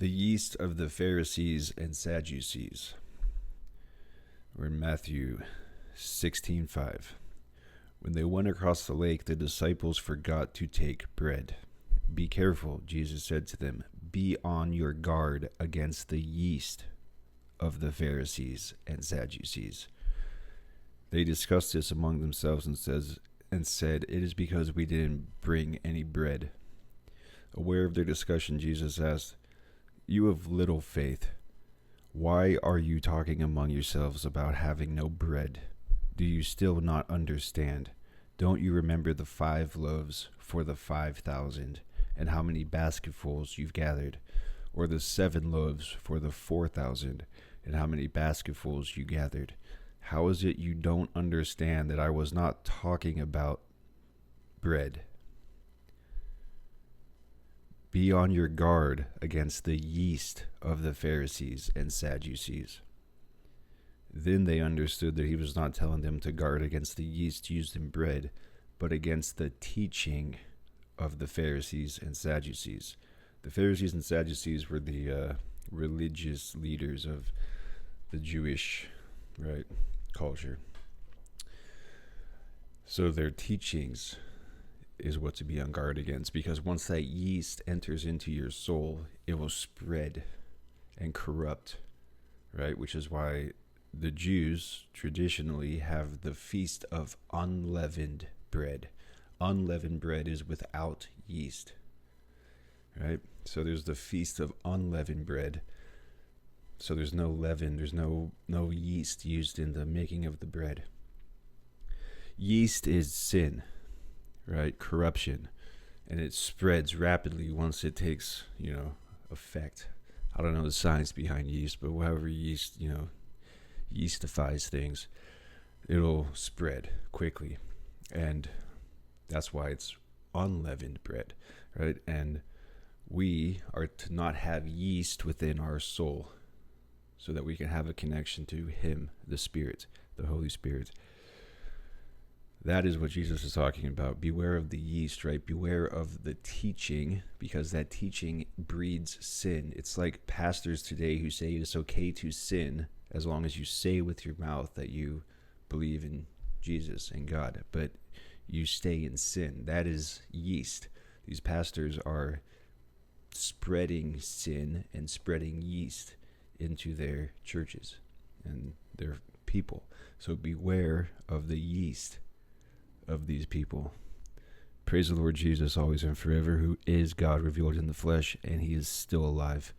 The yeast of the Pharisees and Sadducees. We're in Matthew 16:5. When they went across the lake, the disciples forgot to take bread. Be careful, Jesus said to them. Be on your guard against the yeast of the Pharisees and Sadducees. They discussed this among themselves and said, It is because we didn't bring any bread. Aware of their discussion, Jesus asked, You have little faith. Why are you talking among yourselves about having no bread? Do you still not understand? Don't you remember the 5 loaves for the 5,000 and how many basketfuls you've gathered? Or the 7 loaves for the 4,000 and how many basketfuls you gathered? How is it you don't understand that I was not talking about bread? Be on your guard against the yeast of the Pharisees and Sadducees. Then they understood that he was not telling them to guard against the yeast used in bread, but against the teaching of the Pharisees and Sadducees. The Pharisees and Sadducees were the religious leaders of the Jewish culture. So their teachings is what to be on guard against, because once that yeast enters into your soul, it will spread and corrupt, right? Which is why the Jews traditionally have the feast of unleavened bread. Unleavened bread is without yeast, right? So there's the feast of unleavened bread. So there's no leaven, there's no yeast used in the making of the bread. Yeast is sin, right? Corruption, and it spreads rapidly once it takes, effect. I don't know the science behind yeast, but however yeast, yeastifies things, it'll spread quickly, and that's why it's unleavened bread, right? And we are to not have yeast within our soul, so that we can have a connection to Him, the Spirit, the Holy Spirit. That is what Jesus is talking about. Beware of the yeast, right? Beware of the teaching, because that teaching breeds sin. It's like pastors today who say it's okay to sin as long as you say with your mouth that you believe in Jesus and God, but you stay in sin. That is yeast. These pastors are spreading sin and spreading yeast into their churches and their people. So beware of the yeast of these people. Praise the Lord Jesus always and forever, who is God revealed in the flesh, and He is still alive.